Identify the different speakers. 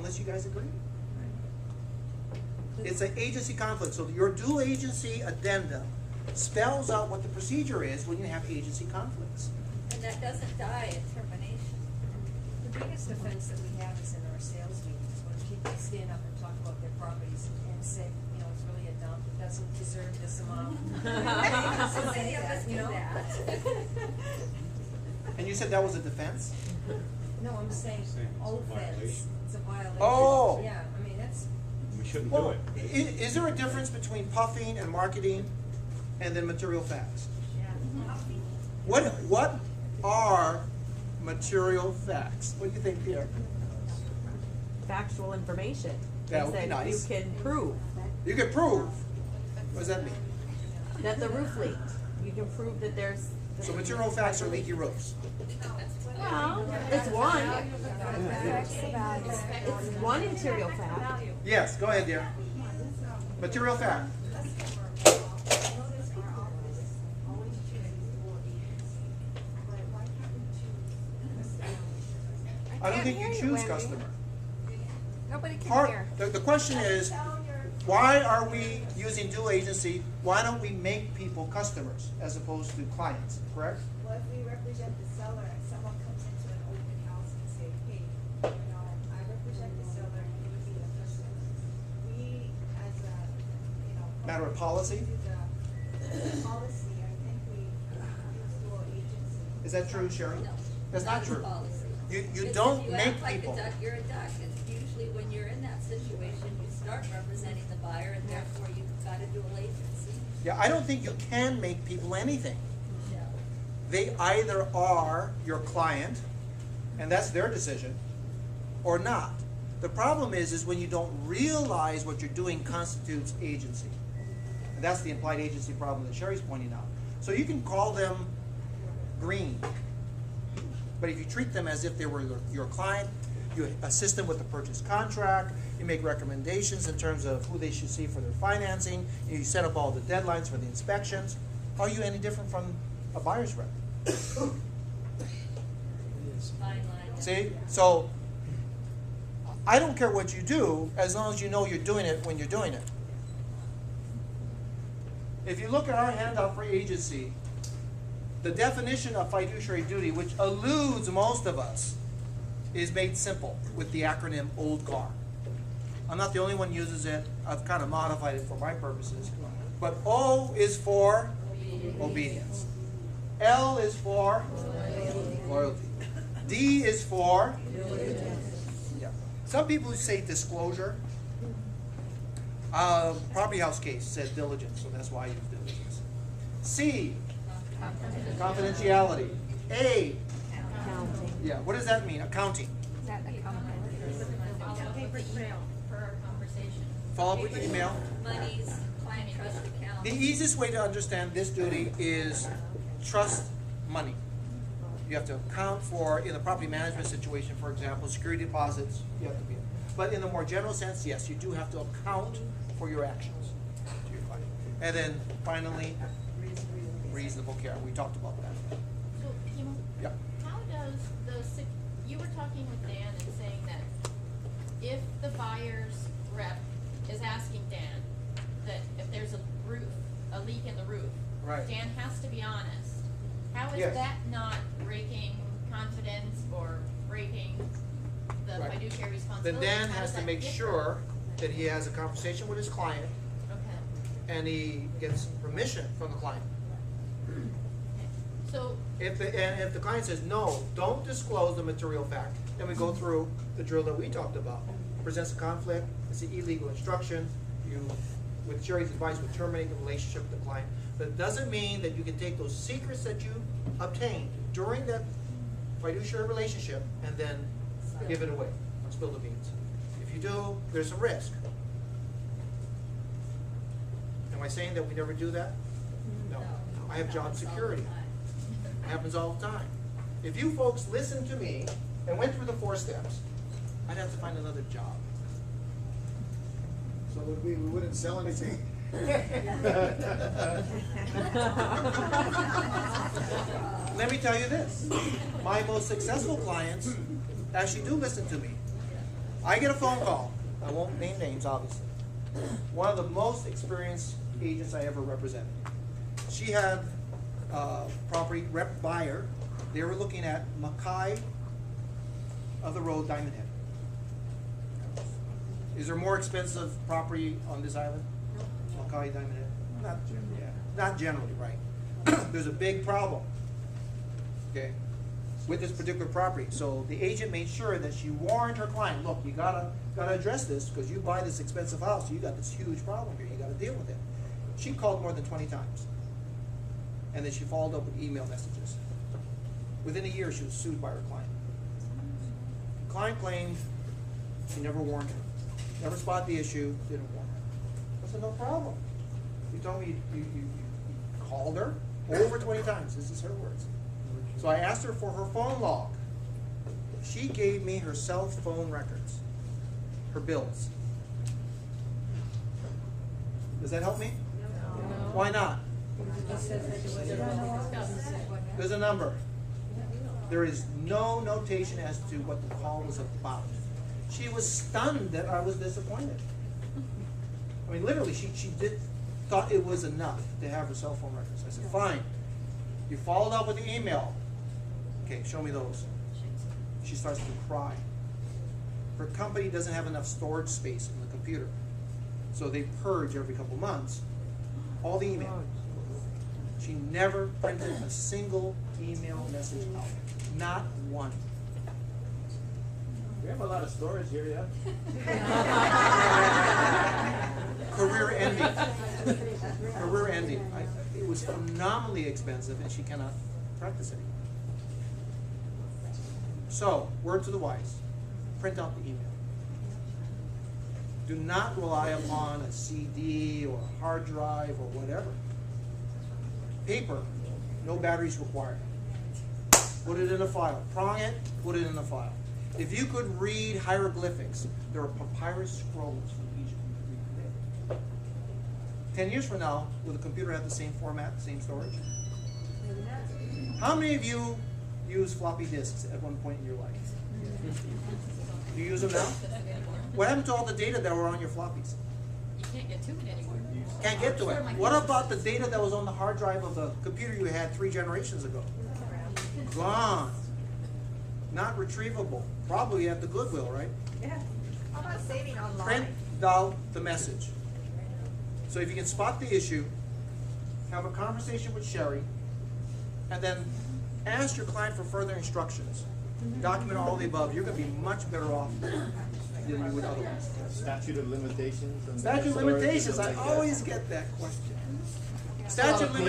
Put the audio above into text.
Speaker 1: unless you guys agree. It's an agency conflict. So your dual agency addendum spells out what the procedure is when you have agency conflicts.
Speaker 2: And that doesn't die at termination.
Speaker 3: The biggest offense that we have is in our sales meetings, when people stand up and talk about their properties and say, you know, it's really a dump, it doesn't deserve this amount.
Speaker 2: So many of us do that.
Speaker 1: And you said that was a defense?
Speaker 3: No, I'm saying
Speaker 4: It's a
Speaker 3: offense,
Speaker 4: violation.
Speaker 3: it's a violation.
Speaker 1: Oh.
Speaker 3: Yeah, I mean, that's,
Speaker 4: We shouldn't do
Speaker 1: Well,
Speaker 4: it.
Speaker 1: is there a difference between puffing and marketing and then material facts? What are material facts? What do you think, Pierre?
Speaker 5: Factual information.
Speaker 1: That would be
Speaker 5: Things that
Speaker 1: nice.
Speaker 5: you can prove
Speaker 1: You can prove. What does that mean?
Speaker 5: that the roof leaked. You can prove that there's.
Speaker 1: So material facts are leaky roofs.
Speaker 5: Well, it's one. It's one material fact.
Speaker 1: Yes, go ahead, dear. Material fact. I don't think you choose customer.
Speaker 6: Nobody can hear.
Speaker 1: The question is, why are we using dual agency? Why don't we make people customers as opposed to clients, correct?
Speaker 7: Well, if we represent the seller and someone comes into an open house and say, hey, you know, I represent the seller and you be the customer. We, as a, you know.
Speaker 1: Matter of policy?
Speaker 7: The policy, I think we use dual agency.
Speaker 1: Is that true, Sherry?
Speaker 2: No.
Speaker 1: That's not true.
Speaker 2: Policy.
Speaker 1: You
Speaker 2: Because
Speaker 1: don't
Speaker 2: if you
Speaker 1: make
Speaker 2: act like
Speaker 1: people.
Speaker 2: a duck, you're a duck. And usually when you're in that situation, you start representing the buyer and therefore you've got a dual agency.
Speaker 1: Yeah, I don't think you can make people anything.
Speaker 2: No.
Speaker 1: They either are your client, and that's their decision, or not. The problem is when you don't realize what you're doing constitutes agency. And that's the implied agency problem that Sherry's pointing out. So you can call them green, but if you treat them as if they were your client, you assist them with the purchase contract, you make recommendations in terms of who they should see for their financing, you set up all the deadlines for the inspections. How are you any different from a buyer's rep?
Speaker 2: Fine line.
Speaker 1: See? So I don't care what you do as long as you know you're doing it when you're doing it. If you look at our handout for agency, the definition of fiduciary duty, which eludes most of us, is made simple with the acronym OLDGAR. I'm not the only one who uses it. I've kind of modified it for my purposes. But O is for obedience. L is for loyalty. D is for yeah. Some people say disclosure. Property house case said diligence, so that's why I use diligence. C, confidentiality. A,
Speaker 5: Accounting.
Speaker 1: yeah, what does that mean? Accounting.
Speaker 6: That
Speaker 3: paper trail for our conversation.
Speaker 1: Follow up with email.
Speaker 2: Monies, client trust account.
Speaker 1: The easiest way to understand this duty is trust money. You have to account for, in the property management situation, for example, security deposits, you have to be. But in the more general sense, yes, you do have to account for your actions to your client. And then finally, reasonable care. We talked about that.
Speaker 8: So, Kimo,
Speaker 1: Yeah.
Speaker 8: how does you were talking with Dan and saying that if the buyer's rep is asking Dan that if there's a leak in the roof,
Speaker 1: Right.
Speaker 8: Dan has to be honest. How is
Speaker 1: Yes.
Speaker 8: that not breaking confidence or breaking the
Speaker 1: Right.
Speaker 8: fiduciary
Speaker 1: Then
Speaker 8: responsibility?
Speaker 1: Dan
Speaker 8: How
Speaker 1: has
Speaker 8: does
Speaker 1: to
Speaker 8: that
Speaker 1: make
Speaker 8: differ?
Speaker 1: sure that he has a conversation with his client
Speaker 8: Okay.
Speaker 1: and he gets permission from the client.
Speaker 8: So,
Speaker 1: If the client says, no, don't disclose the material fact, then we go through the drill that we talked about. Presents a conflict, it's an illegal instruction, you, with Sherry's advice, would terminate the relationship with the client. But it doesn't mean that you can take those secrets that you obtained during that fiduciary relationship and then give it away, or spill the beans. If you do, there's a risk. Am I saying that we never do that? No. I have job security. It happens all the time. If you folks listened to me and went through the 4 steps, I'd have to find another job.
Speaker 9: So we wouldn't sell anything.
Speaker 1: Let me tell you this. My most successful clients actually do listen to me. I get a phone call, I won't name names, obviously. One of the most experienced agents I ever represented. She had property rep buyer, they were looking at Mackay of the road, Diamond Head. Is there more expensive property on this island? Mackay, Diamond Head? Not generally, yeah, not generally, right. There's a big problem, okay, with this particular property. So the agent made sure that she warned her client, look, you gotta address this, because you buy this expensive house, you got this huge problem here, you gotta deal with it. She called more than 20 times. And then she followed up with email messages. Within a year, she was sued by her client. Client claimed she never warned her, never spotted the issue, didn't warn her. I said, no problem. You told me you called her over 20 times. This is her words. So I asked her for her phone log. She gave me her cell phone records, her bills. Does that help me? Why not? There's a number. There is no notation as to what the call was about. She was stunned that I was disappointed. I mean, literally, she thought it was enough to have her cell phone records. I said, fine. You followed up with the email. Okay, show me those. She starts to cry. Her company doesn't have enough storage space in the computer. So they purge every couple months all the email. She never printed a single email message out. Not one.
Speaker 9: We have a lot of storage here, yeah?
Speaker 1: Career ending. Career ending. It was phenomenally expensive, and she cannot practice anymore. So, word to the wise. Print out the email. Do not rely upon a CD or a hard drive or whatever. Paper, no batteries required. Put it in a file. Prong it, put it in a file. If you could read hieroglyphics, there are papyrus scrolls from Egypt you could read. 10 years from now, will the computer have the same format, same storage? How many of you use floppy disks at one point in your life? Do you use them now? What happened to all the data that were on your floppies?
Speaker 8: You can't get to it anymore.
Speaker 1: Can't get to it. What about the data that was on the hard drive of the computer you had 3 generations ago? Gone. Not retrievable. Probably at the Goodwill, right?
Speaker 7: Yeah. How about saving online?
Speaker 1: Print out the message. So if you can spot the issue, have a conversation with Sherry, and then ask your client for further instructions. Document all the above. You're going to be much better off than you would otherwise.
Speaker 9: Statute of limitations.
Speaker 1: Statute of limitations. I always get that question. Statute of limitations.